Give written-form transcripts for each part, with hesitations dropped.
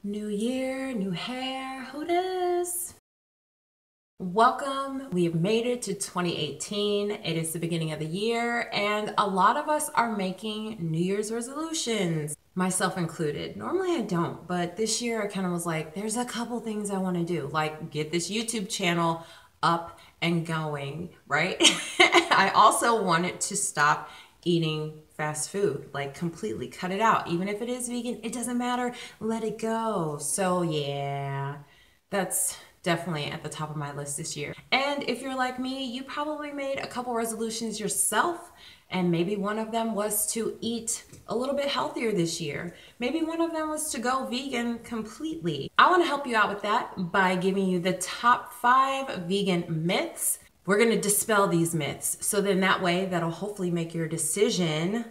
New year, new hair, who dis? Welcome. We have made it to 2018. It is the beginning of the year, and a lot of us are making New Year's resolutions, myself included. Normally I don't, but this year I kind of was like, there's a couple things I want to do, like get this YouTube channel up and going, right? I also wanted to stop eating fast food, like completely cut it out. Even if it is vegan, it doesn't matter, let it go. So yeah, that's definitely at the top of my list this year. And if you're like me, you probably made a couple resolutions yourself, and maybe one of them was to eat a little bit healthier this year. Maybe one of them was to go vegan completely. I want to help you out with that by giving you the top 5 vegan myths. We're going to dispel these myths, so then that way that'll hopefully make your decision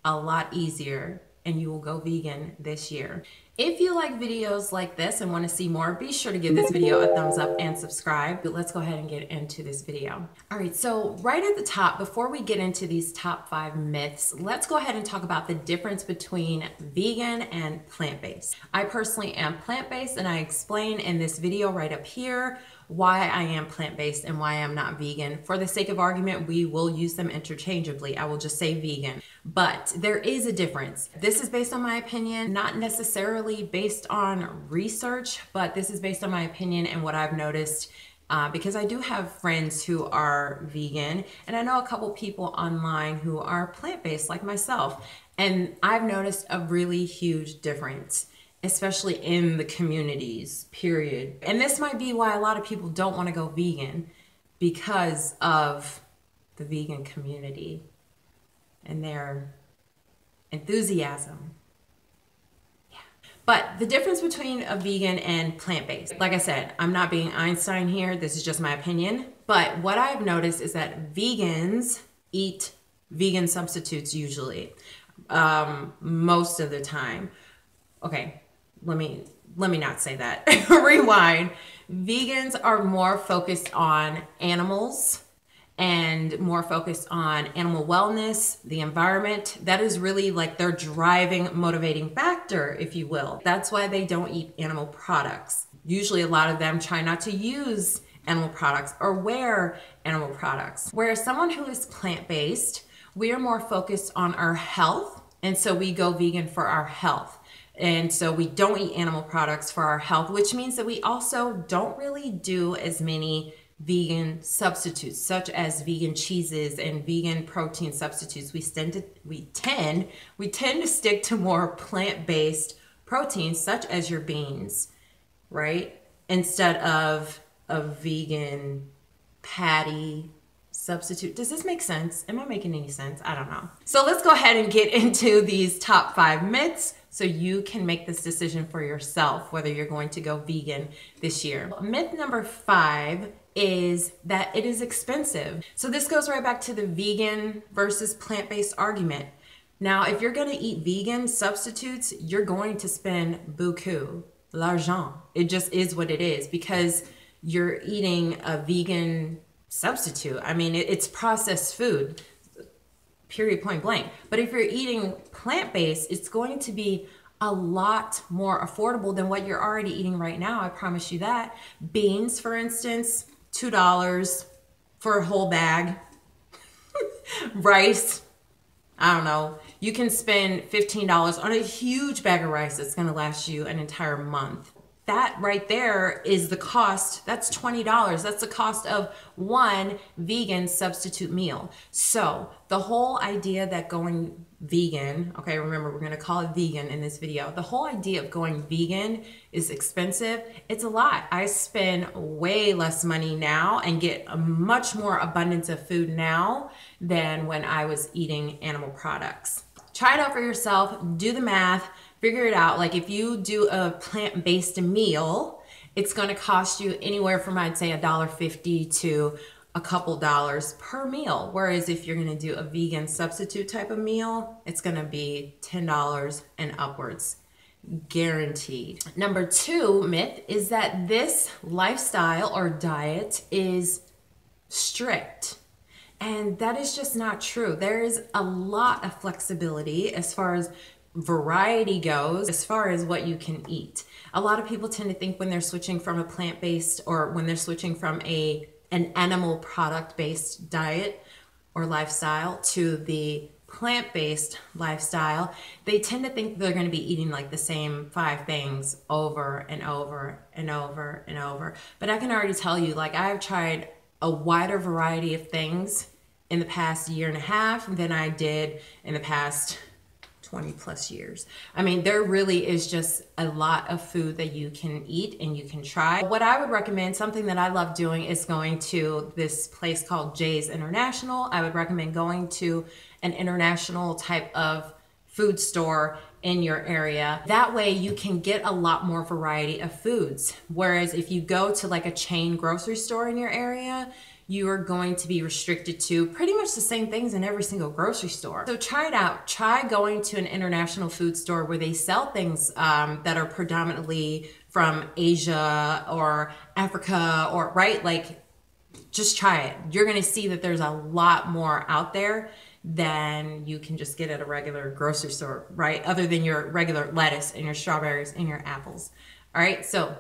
a lot easier and you will go vegan this year. If you like videos like this and want to see more, be sure to give this video a thumbs up and subscribe. But let's go ahead and get into this video. All right, so right at the top, before we get into these top 5 myths, let's go ahead and talk about the difference between vegan and plant-based. I personally am plant-based, and I explain in this video right up here why I am plant-based and why I'm not vegan. For the sake of argument, we will use them interchangeably. I will just say vegan, but there is a difference. This is based on my opinion, not necessarily based on research, but this is based on my opinion and what I've noticed because I do have friends who are vegan, and I know a couple people online who are plant-based like myself, and I've noticed a really huge difference, especially in the communities, period. And this might be why a lot of people don't want to go vegan, because of the vegan community and their enthusiasm. Yeah. But the difference between a vegan and plant-based, like I said, I'm not being Einstein here, this is just my opinion, but what I've noticed is that vegans eat vegan substitutes usually, most of the time. Okay, let me not say that. Rewind. Vegans are more focused on animals and more focused on animal wellness, the environment. That is really like their driving, motivating factor, if you will. That's why they don't eat animal products. Usually a lot of them try not to use animal products or wear animal products. Whereas someone who is plant-based, we are more focused on our health, and so we go vegan for our health. And so we don't eat animal products for our health, which means that we also don't really do as many vegan substitutes, such as vegan cheeses and vegan protein substitutes. We tend to stick to more plant-based proteins, such as your beans, right? Instead of a vegan patty substitute. Does this make sense? Am I making any sense? I don't know. So let's go ahead and get into these top 5 myths so you can make this decision for yourself, whether you're going to go vegan this year. Myth number 5 is that it is expensive. So this goes right back to the vegan versus plant-based argument. Now, if you're gonna eat vegan substitutes, you're going to spend beaucoup, l'argent. It just is what it is, because you're eating a vegan substitute. I mean, it's processed food, period, point blank. But if you're eating plant-based, it's going to be a lot more affordable than what you're already eating right now. I promise you that. Beans, for instance, $2 for a whole bag. Rice, I don't know. You can spend $15 on a huge bag of rice that's gonna last you an entire month. That right there is the cost. That's $20. That's the cost of one vegan substitute meal. So the whole idea that going vegan, okay, remember we're gonna call it vegan in this video. The whole idea of going vegan is expensive. It's a lot. I spend way less money now and get a much more abundance of food now than when I was eating animal products. Try it out for yourself, do the math, figure it out. Like if you do a plant-based meal, it's gonna cost you anywhere from, I'd say, $1.50 to a couple dollars per meal. Whereas if you're gonna do a vegan substitute type of meal, it's gonna be $10 and upwards, guaranteed. Number 2 myth is that this lifestyle or diet is strict. And that is just not true. There is a lot of flexibility as far as variety goes, as far as what you can eat, a lot of people tend to think when they're switching from a plant-based or when they're switching from an animal product-based diet or lifestyle to the plant-based lifestyle, they tend to think they're going to be eating like the same 5 things over and over and over and over. But I can already tell you, like, I've tried a wider variety of things in the past year and a half than I did in the past 20 plus years. I mean, there really is just a lot of food that you can eat and you can try. What I would recommend, something that I love doing, is going to this place called J's International. I would recommend going to an international type of food store in your area. That way you can get a lot more variety of foods. Whereas if you go to like a chain grocery store in your area, you are going to be restricted to pretty much the same things in every single grocery store. So try it out. Try going to an international food store where they sell things that are predominantly from Asia or Africa, or right? Like, just try it. You're gonna see that there's a lot more out there than you can just get at a regular grocery store, right? Other than your regular lettuce and your strawberries and your apples. All right, so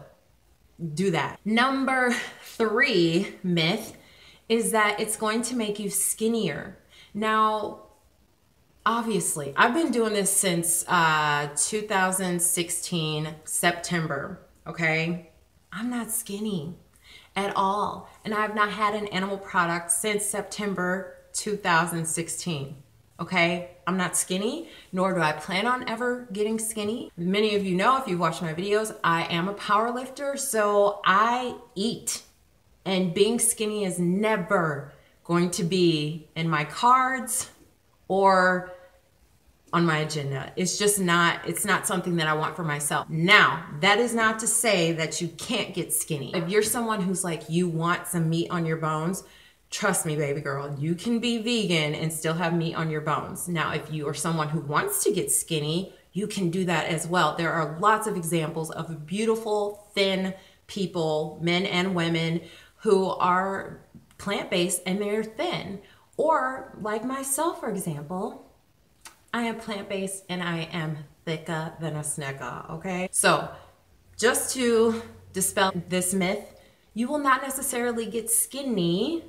do that. Number 3 myth is that it's going to make you skinnier. Now, obviously, I've been doing this since 2016, September, okay? I'm not skinny at all. And I've not had an animal product since September 2016, okay? I'm not skinny, nor do I plan on ever getting skinny. Many of you know, if you've watched my videos, I am a power lifter, so I eat. And being skinny is never going to be in my cards or on my agenda. It's just not, it's not something that I want for myself. Now, that is not to say that you can't get skinny. If you're someone who's like, you want some meat on your bones, trust me, baby girl, you can be vegan and still have meat on your bones. Now, if you are someone who wants to get skinny, you can do that as well. There are lots of examples of beautiful, thin people, men and women, who are plant-based and they're thin. Or like myself, for example, I am plant-based and I am thicker than a snicker, okay? So just to dispel this myth, you will not necessarily get skinny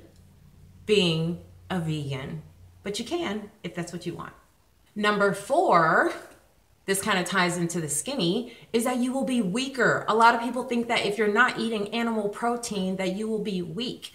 being a vegan, but you can if that's what you want. Number 4, this kind of ties into the skinny, is that you will be weaker. A lot of people think that if you're not eating animal protein, that you will be weak.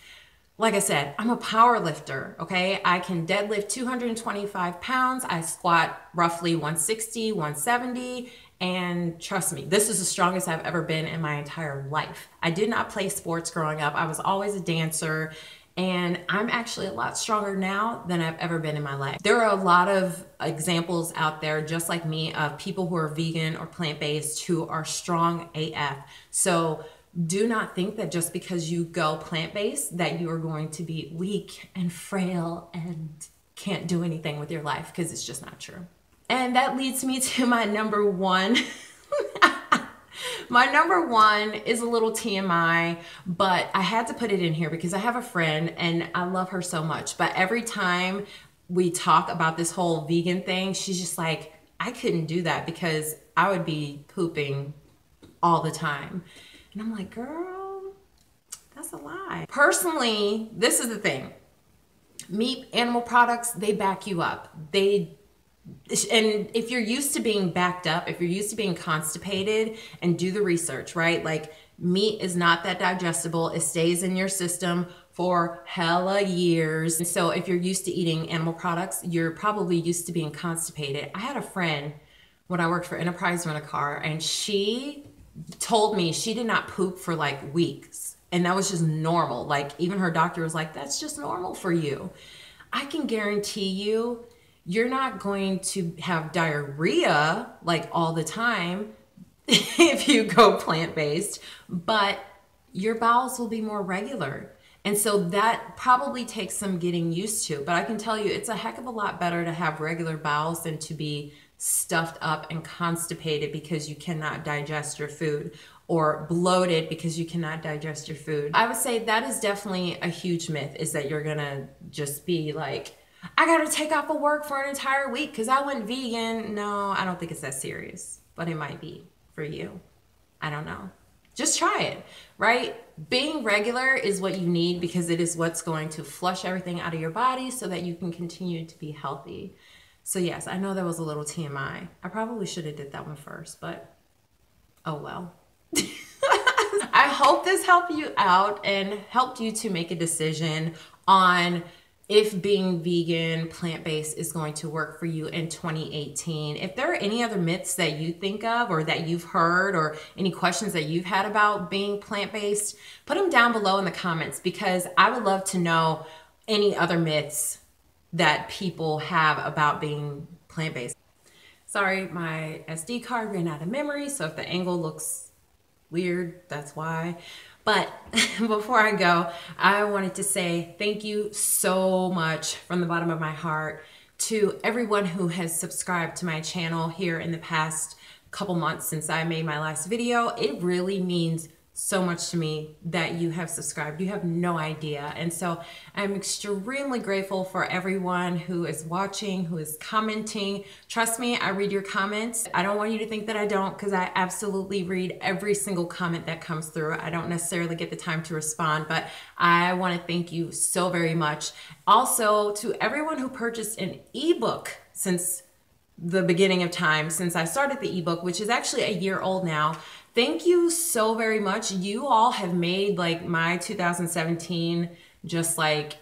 Like I said, I'm a power lifter, okay? I can deadlift 225 pounds. I squat roughly 160, 170. And trust me, this is the strongest I've ever been in my entire life. I did not play sports growing up. I was always a dancer. And I'm actually a lot stronger now than I've ever been in my life. There are a lot of examples out there, just like me, of people who are vegan or plant-based who are strong AF. So do not think that just because you go plant-based that you are going to be weak and frail and can't do anything with your life, because it's just not true. And that leads me to my number 1. My number 1 is a little TMI, but I had to put it in here because I have a friend and I love her so much. But every time we talk about this whole vegan thing, she's just like, I couldn't do that because I would be pooping all the time. And I'm like, girl, that's a lie. Personally, this is the thing. Meat, animal products, they back you up. And if you're used to being backed up, if you're used to being constipated, and do the research, right? Like, meat is not that digestible. It stays in your system for hella years. And so if you're used to eating animal products, you're probably used to being constipated. I had a friend when I worked for Enterprise Rent-A-Car, and she told me she did not poop for like weeks. And that was just normal. Like, even her doctor was like, that's just normal for you. I can guarantee you, you're not going to have diarrhea like all the time if you go plant-based, but your bowels will be more regular. And so that probably takes some getting used to, but I can tell you it's a heck of a lot better to have regular bowels than to be stuffed up and constipated because you cannot digest your food, or bloated because you cannot digest your food. I would say that is definitely a huge myth, is that you're gonna just be like I gotta take off of work for an entire week because I went vegan. No, I don't think it's that serious, but it might be for you. I don't know. Just try it, right? Being regular is what you need because it is what's going to flush everything out of your body so that you can continue to be healthy. So yes, I know that was a little TMI. I probably should have did that one first, but oh well. I hope this helped you out and helped you to make a decision on if being vegan, plant-based is going to work for you in 2018. If there are any other myths that you think of or that you've heard or any questions that you've had about being plant-based, put them down below in the comments because I would love to know any other myths that people have about being plant-based. Sorry, my SD card ran out of memory, so if the angle looks weird, that's why. But before I go, I wanted to say thank you so much from the bottom of my heart to everyone who has subscribed to my channel here in the past couple months since I made my last video. It really means so much to me that you have subscribed. You have no idea. And so I'm extremely grateful for everyone who is watching, who is commenting. Trust me, I read your comments. I don't want you to think that I don't, because I absolutely read every single comment that comes through. I don't necessarily get the time to respond, but I want to thank you so very much. Also, to everyone who purchased an ebook since the beginning of time, since I started the ebook, which is actually a year old now. Thank you so very much. You all have made like my 2017 just like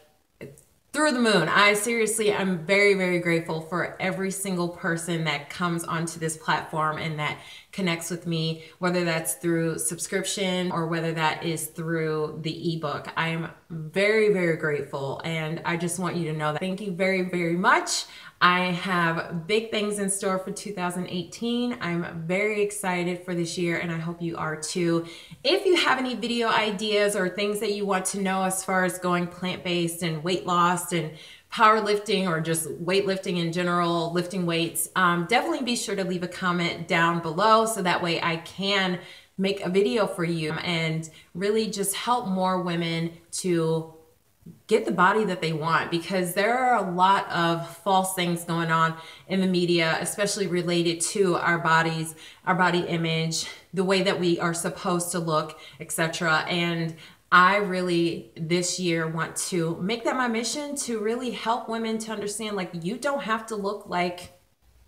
through the moon. I seriously, I'm very, very grateful for every single person that comes onto this platform and that connects with me, whether that's through subscription or whether that is through the ebook. I am very, very grateful. And I just want you to know that. Thank you very, very much. I have big things in store for 2018. I'm very excited for this year and I hope you are too. If you have any video ideas or things that you want to know as far as going plant-based and weight loss and powerlifting or just weightlifting in general, lifting weights, definitely be sure to leave a comment down below so that way I can make a video for you and really just help more women to get the body that they want, because there are a lot of false things going on in the media, especially related to our bodies, our body image, the way that we are supposed to look, etc. And I really this year want to make that my mission to really help women to understand, like, you don't have to look like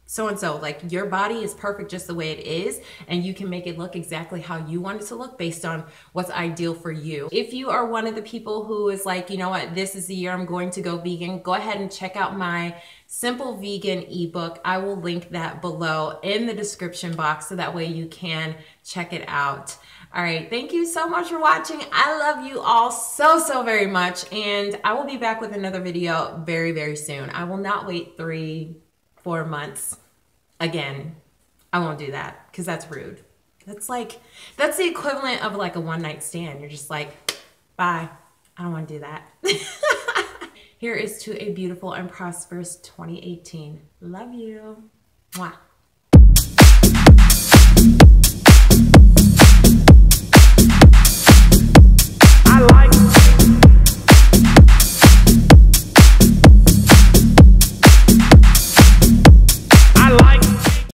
so-and-so. Like, your body is perfect just the way it is, and you can make it look exactly how you want it to look based on what's ideal for you. If you are one of the people who is like, you know what, this is the year I'm going to go vegan, go ahead and check out my Simple Vegan ebook. I will link that below in the description box so that way you can check it out. All right, thank you so much for watching. I love you all so, so very much, and I will be back with another video very, very soon. I will not wait 3-4 months again. I won't do that because that's rude. That's the equivalent of like a one-night stand. You're just like, bye. I don't want to do that. Here is to a beautiful and prosperous 2018. Love you. Mwah.